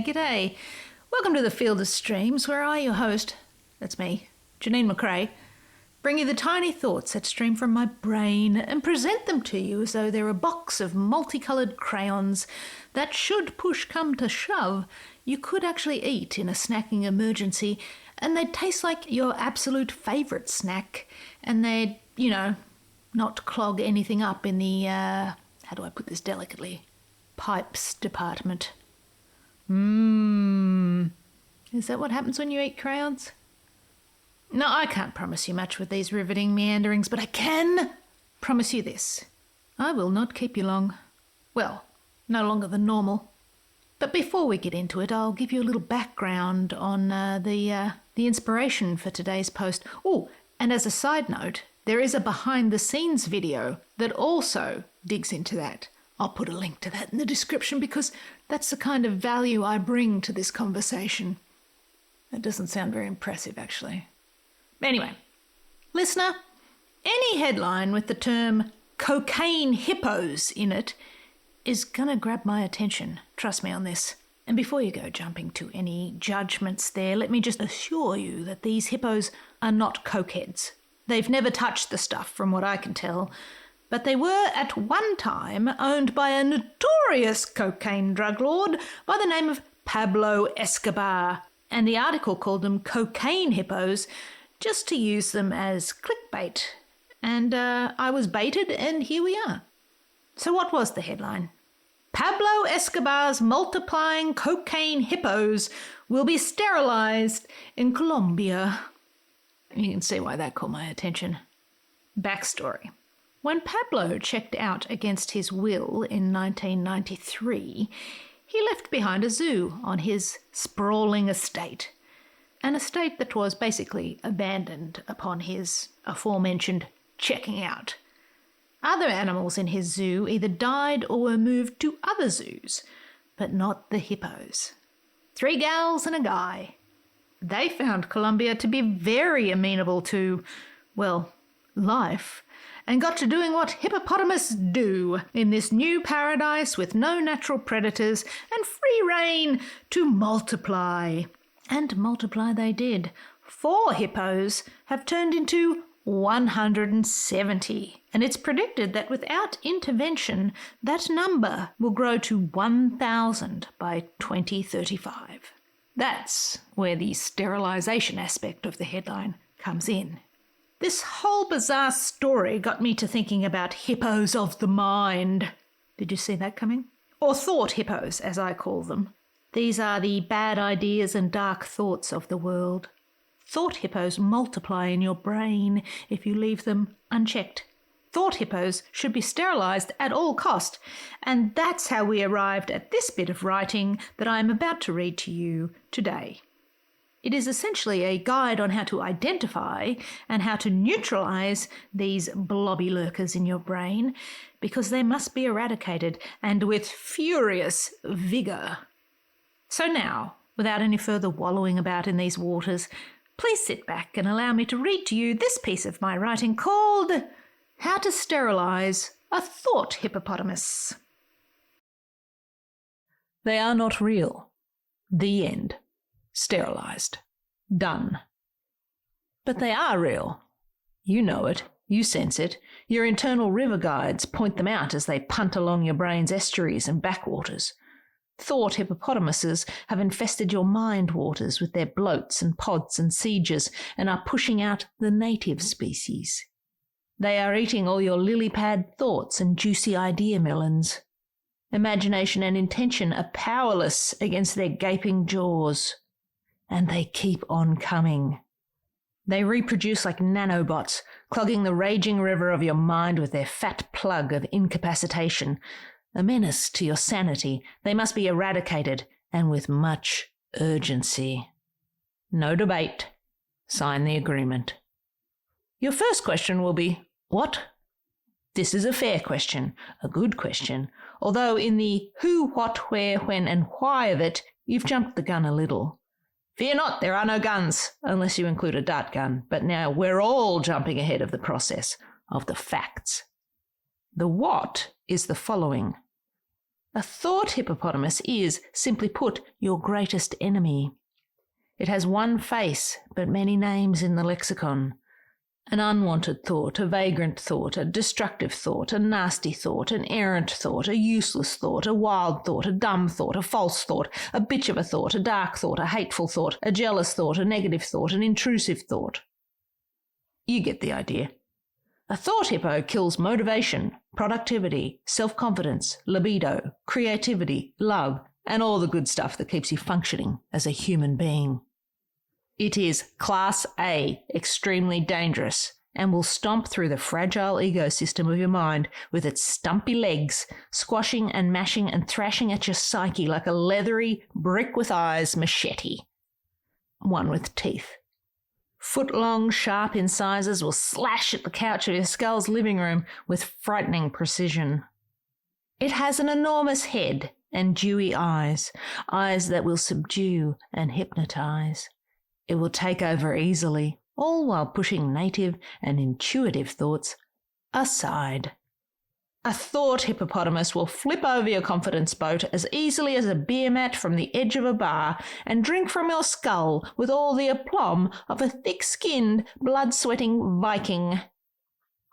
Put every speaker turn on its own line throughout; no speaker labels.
G'day. Welcome to the Field of Streams, where I, your host, that's me, Janine McRae, bring you the tiny thoughts that stream from my brain and present them to you as though they're a box of multicoloured crayons that, should push come to shove, you could actually eat in a snacking emergency, and they'd taste like your absolute favourite snack, and they'd, not clog anything up in the, how do I put this delicately, pipes department. Is that what happens when you eat crayons? No, I can't promise you much with these riveting meanderings, but I can promise you this. I will not keep you long. Well, no longer than normal. But before we get into it, I'll give you a little background on the inspiration for today's post. Oh, and as a side note, there is a behind-the-scenes video that also digs into that. I'll put a link to that in the description because that's the kind of value I bring to this conversation. That doesn't sound very impressive, actually. Anyway, listener, any headline with the term cocaine hippos in it is gonna grab my attention. Trust me on this. And before you go jumping to any judgments there, let me just assure you that these hippos are not cokeheads. They've never touched the stuff, from what I can tell, but they were at one time owned by a notorious cocaine drug lord by the name of Pablo Escobar, and the article called them cocaine hippos just to use them as clickbait. And I was baited, and here we are. So what was the headline? Pablo Escobar's multiplying cocaine hippos will be sterilized in Colombia. You can see why that caught my attention. Backstory. When Pablo checked out against his will in 1993, he left behind a zoo on his sprawling estate. An estate that was basically abandoned upon his aforementioned checking out. Other animals in his zoo either died or were moved to other zoos, but not the hippos. 3 gals and a guy. They found Colombia to be very amenable to, well, life, and got to doing what hippopotamus do in this new paradise with no natural predators and free rein to multiply. And multiply they did. 4 hippos have turned into 170, and it's predicted that without intervention, that number will grow to 1,000 by 2035. That's where the sterilization aspect of the headline comes in. This whole bizarre story got me to thinking about hippos of the mind. Did you see that coming? Or thought hippos, as I call them. These are the bad ideas and dark thoughts of the world. Thought hippos multiply in your brain if you leave them unchecked. Thought hippos should be sterilized at all cost, and that's how we arrived at this bit of writing that I am about to read to you today. It is essentially a guide on how to identify and how to neutralize these blobby lurkers in your brain, because they must be eradicated, and with furious vigor. So now, without any further wallowing about in these waters, please sit back and allow me to read to you this piece of my writing called How to Sterilize a Thought Hippopotamus. They are not real. The end. Sterilized. Done. But they are real. You know it. You sense it. Your internal river guides point them out as they punt along your brain's estuaries and backwaters. Thought hippopotamuses have infested your mind waters with their bloats and pods and sieges and are pushing out the native species. They are eating all your lily-pad thoughts and juicy idea melons. Imagination and intention are powerless against their gaping jaws. And they keep on coming. They reproduce like nanobots, clogging the raging river of your mind with their fat plug of incapacitation. A menace to your sanity, they must be eradicated, and with much urgency. No debate. Sign the agreement. Your first question will be, what? This is a fair question, a good question, although in the who, what, where, when, and why of it, you've jumped the gun a little. Fear not, there are no guns, unless you include a dart gun, but now we're all jumping ahead of the process, of the facts. The what is the following. A thought hippopotamus is, simply put, your greatest enemy. It has one face, but many names in the lexicon. An unwanted thought, a vagrant thought, a destructive thought, a nasty thought, an errant thought, a useless thought, a wild thought, a dumb thought, a false thought, a bitch of a thought, a dark thought, a hateful thought, a jealous thought, a negative thought, an intrusive thought. You get the idea. A thought hippo kills motivation, productivity, self-confidence, libido, creativity, love, and all the good stuff that keeps you functioning as a human being. It is Class A, extremely dangerous, and will stomp through the fragile ecosystem of your mind with its stumpy legs, squashing and mashing and thrashing at your psyche like a leathery, brick-with-eyes machete. One with teeth. Foot-long, sharp incisors will slash at the couch of your skull's living room with frightening precision. It has an enormous head and dewy eyes, eyes that will subdue and hypnotize. It will take over easily, all while pushing native and intuitive thoughts aside. A thought hippopotamus will flip over your confidence boat as easily as a beer mat from the edge of a bar and drink from your skull with all the aplomb of a thick-skinned, blood-sweating Viking.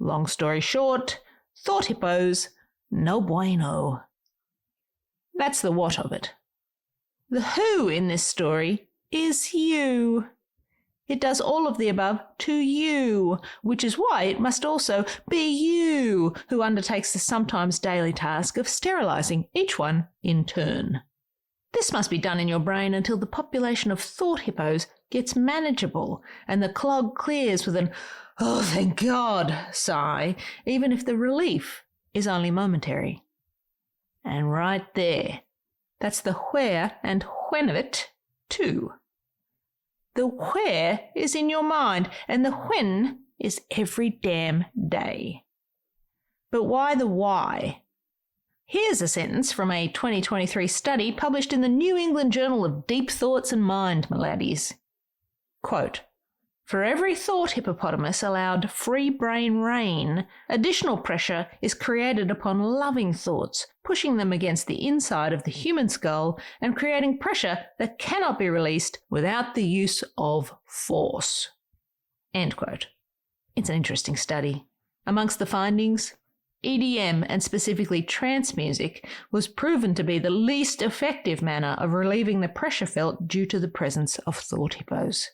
Long story short, thought hippos, no bueno. That's the what of it. The who in this story is you. It does all of the above to you, which is why it must also be you who undertakes the sometimes daily task of sterilizing each one in turn. This must be done in your brain until the population of thought hippos gets manageable and the clog clears with an "oh, thank God" sigh, even if the relief is only momentary. And right there, that's the where and when of it, too. The where is in your mind, and the when is every damn day. But why the why? Here's a sentence from a 2023 study published in the New England Journal of Deep Thoughts and Mind, my laddies. Quote, "For every thought hippopotamus allowed free brain reign, additional pressure is created upon loving thoughts, pushing them against the inside of the human skull and creating pressure that cannot be released without the use of force." End quote. It's an interesting study. Amongst the findings, EDM and specifically trance music was proven to be the least effective manner of relieving the pressure felt due to the presence of thought hippos.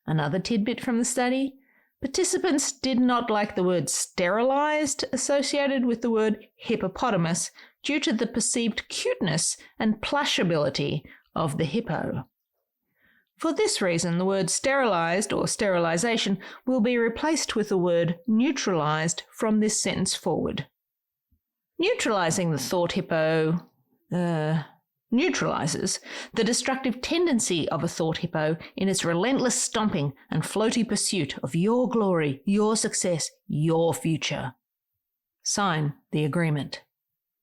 Another tidbit from the study, participants did not like the word sterilized associated with the word hippopotamus due to the perceived cuteness and plushability of the hippo. For this reason, the word sterilized or sterilization will be replaced with the word neutralized from this sentence forward. Neutralizing the thought hippo, neutralizes the destructive tendency of a thought hippo in its relentless stomping and floaty pursuit of your glory, your success, your future. Sign the agreement.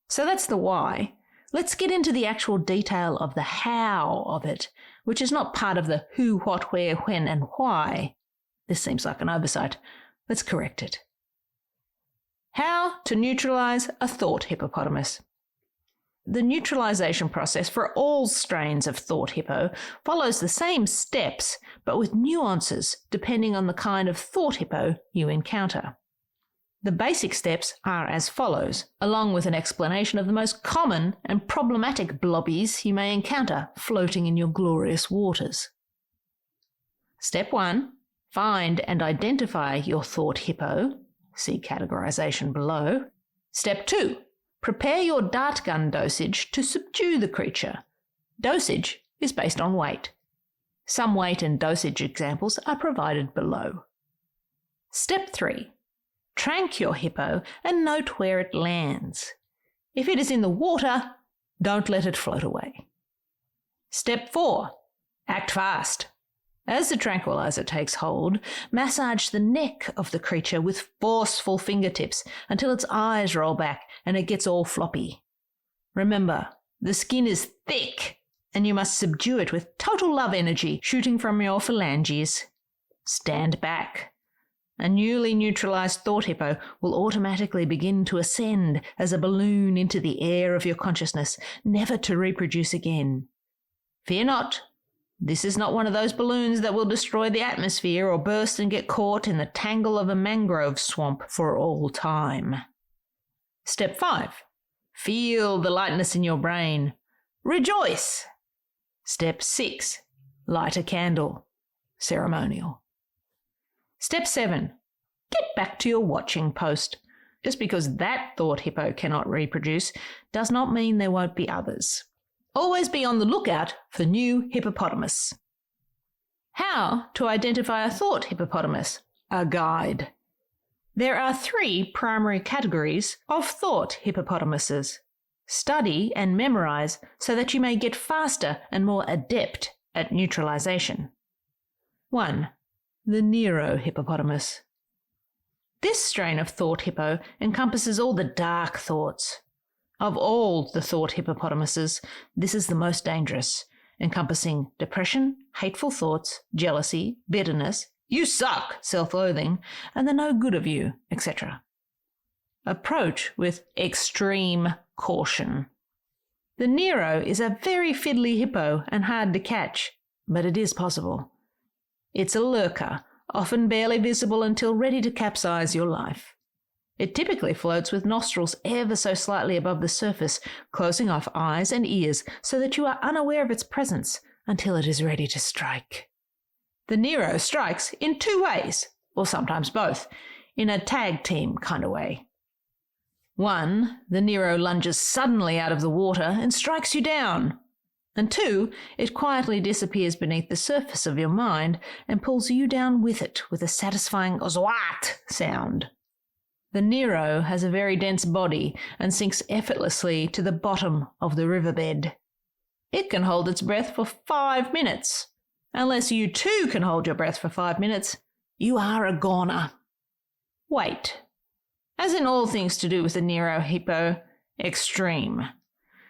So that's the why. Let's get into the actual detail of the how of it, which is not part of the who, what, where, when, and why. This seems like an oversight. Let's correct it. How to neutralize a thought hippopotamus. The neutralization process for all strains of thought hippo follows the same steps, but with nuances depending on the kind of thought hippo you encounter. The basic steps are as follows, along with an explanation of the most common and problematic blobbies you may encounter floating in your glorious waters. Step 1. Find and identify your thought hippo. See categorization below. Step 2. Prepare your dart gun dosage to subdue the creature. Dosage is based on weight. Some weight and dosage examples are provided below. Step 3. Trank your hippo and note where it lands. If it is in the water, don't let it float away. Step 4. Act fast. As the tranquilizer takes hold, massage the neck of the creature with forceful fingertips until its eyes roll back and it gets all floppy. Remember, the skin is thick and you must subdue it with total love energy shooting from your phalanges. Stand back. a newly neutralized thought hippo will automatically begin to ascend as a balloon into the air of your consciousness, never to reproduce again. Fear not. This is not one of those balloons that will destroy the atmosphere or burst and get caught in the tangle of a mangrove swamp for all time. Step 5. Feel the lightness in your brain. Rejoice. Step 6. Light a candle. Ceremonial. Step 7. Get back to your watching post. Just because that thought hippo cannot reproduce does not mean there won't be others. Always be on the lookout for new hippopotamus. How to identify a thought hippopotamus? A guide. There are 3 primary categories of thought hippopotamuses. Study and memorize so that you may get faster and more adept at neutralization. 1. The Nero hippopotamus. This strain of thought hippo encompasses all the dark thoughts. Of all the thought hippopotamuses, this is the most dangerous, encompassing depression, hateful thoughts, jealousy, bitterness, you suck, self-loathing, and the no good of you, etc. Approach with extreme caution. The Nero is a very fiddly hippo and hard to catch, but it is possible. It's a lurker, often barely visible until ready to capsize your life. It typically floats with nostrils ever so slightly above the surface, closing off eyes and ears so that you are unaware of its presence until it is ready to strike. The Nero strikes in 2 ways, or sometimes both, in a tag team kind of way. 1, the Nero lunges suddenly out of the water and strikes you down. And 2, it quietly disappears beneath the surface of your mind and pulls you down with it with a satisfying zwat sound. The Nero has a very dense body and sinks effortlessly to the bottom of the riverbed. It can hold its breath for 5 minutes. Unless you too can hold your breath for 5 minutes, you are a goner. Weight. As in all things to do with the Nero hippo, extreme.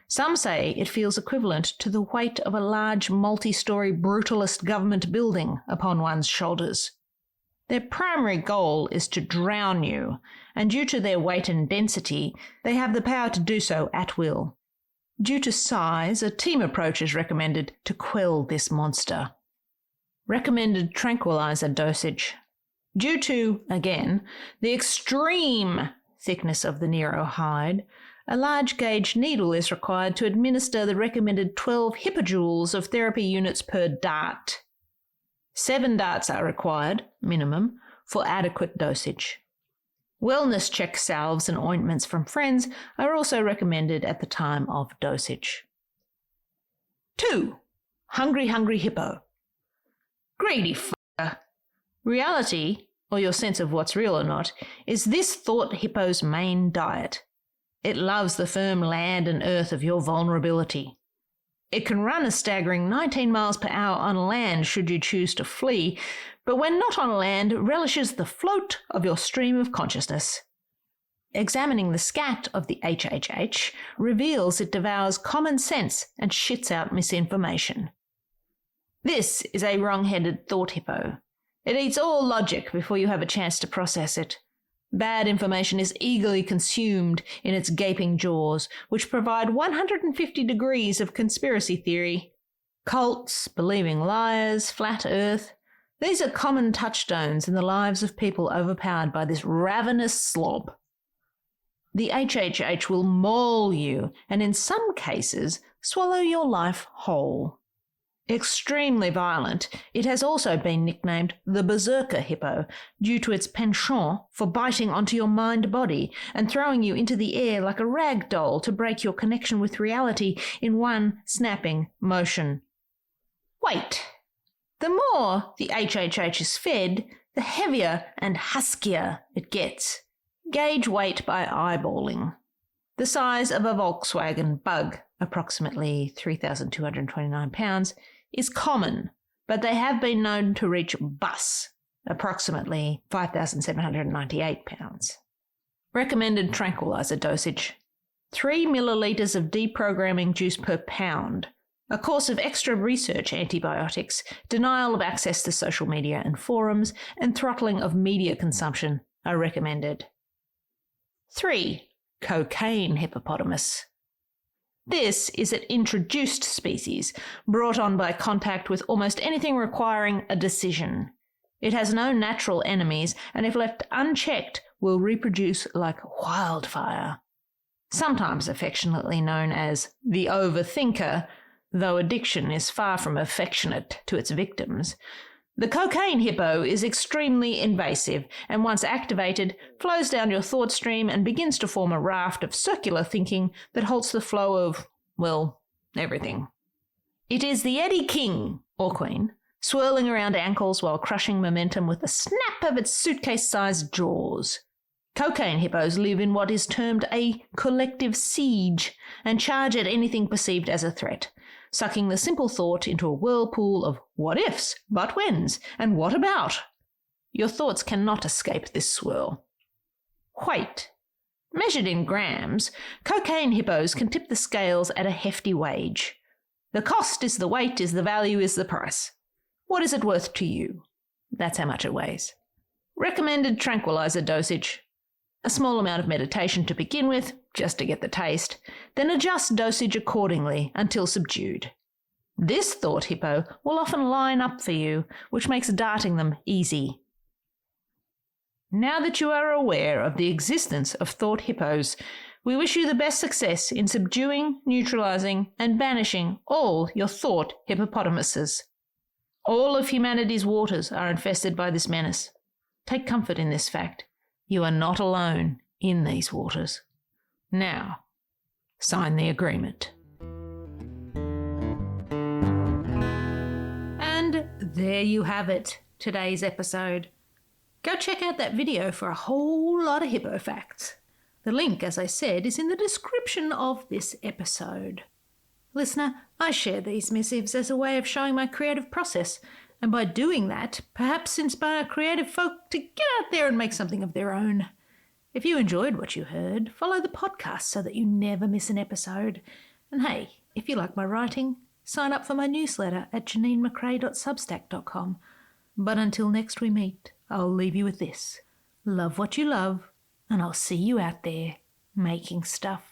Some say it feels equivalent to the weight of a large multi-story brutalist government building upon one's shoulders. Their primary goal is to drown you, and due to their weight and density, they have the power to do so at will. Due to size, a team approach is recommended to quell this monster. Recommended tranquilizer dosage. Due to, again, the extreme thickness of the Nero hide, a large gauge needle is required to administer the recommended 12 hippojoules of therapy units per dart. 7 darts are required, minimum, for adequate dosage. Wellness check salves and ointments from friends are also recommended at the time of dosage. 2. Hungry hippo. Greedy f***er. Reality, or your sense of what's real or not, is this thought hippo's main diet. It loves the firm land and earth of your vulnerability. It can run a staggering 19 miles per hour on land should you choose to flee, but when not on land, relishes the float of your stream of consciousness. Examining the scat of the HHH reveals it devours common sense and shits out misinformation. This is a wrong-headed thought hippo. It eats all logic before you have a chance to process it. Bad information is eagerly consumed in its gaping jaws, which provide 150 degrees of conspiracy theory. Cults, believing liars, flat earth. These are common touchstones in the lives of people overpowered by this ravenous slob. The HHH will maul you and in some cases swallow your life whole. Extremely violent, it has also been nicknamed the berserker hippo due to its penchant for biting onto your mind-body and throwing you into the air like a rag doll to break your connection with reality in one snapping motion. Weight. The more the HHH is fed, the heavier and huskier it gets. Gauge weight by eyeballing. The size of a Volkswagen Bug, approximately 3,229 pounds, is common, but they have been known to reach bus, approximately 5,798 pounds. Recommended tranquilizer dosage. 3 millilitres of deprogramming juice per pound, A course of extra research antibiotics, denial of access to social media and forums, and throttling of media consumption are recommended. 3. Cocaine hippopotamus. This is an introduced species, brought on by contact with almost anything requiring a decision. It has no natural enemies, and if left unchecked, will reproduce like wildfire. Sometimes affectionately known as the overthinker, though addiction is far from affectionate to its victims. The cocaine hippo is extremely invasive and once activated, flows down your thought stream and begins to form a raft of circular thinking that halts the flow of, well, everything. It is the Eddie King, or Queen, swirling around ankles while crushing momentum with the snap of its suitcase-sized jaws. Cocaine hippos live in what is termed a collective siege and charge at anything perceived as a threat, sucking the simple thought into a whirlpool of what-ifs, but-whens, and what about? Your thoughts cannot escape this swirl. Weight. Measured in grams, cocaine hippos can tip the scales at a hefty wage. The cost is the weight, is the value, is the price. What is it worth to you? That's how much it weighs. Recommended tranquilizer dosage. A small amount of meditation to begin with, just to get the taste, then adjust dosage accordingly until subdued. This thought hippo will often line up for you, which makes darting them easy. Now that you are aware of the existence of thought hippos, we wish you the best success in subduing, neutralizing, and banishing all your thought hippopotamuses. All of humanity's waters are infested by this menace. Take comfort in this fact. You are not alone in these waters. Now, sign the agreement. And there you have it, today's episode. Go check out that video for a whole lot of hippo facts. The link, as I said, is in the description of this episode. Listener, I share these missives as a way of showing my creative process, and by doing that, perhaps inspire creative folk to get out there and make something of their own. If you enjoyed what you heard, follow the podcast so that you never miss an episode. And hey, if you like my writing, sign up for my newsletter at janinemccrae.substack.com. But until next we meet, I'll leave you with this. Love what you love, and I'll see you out there making stuff.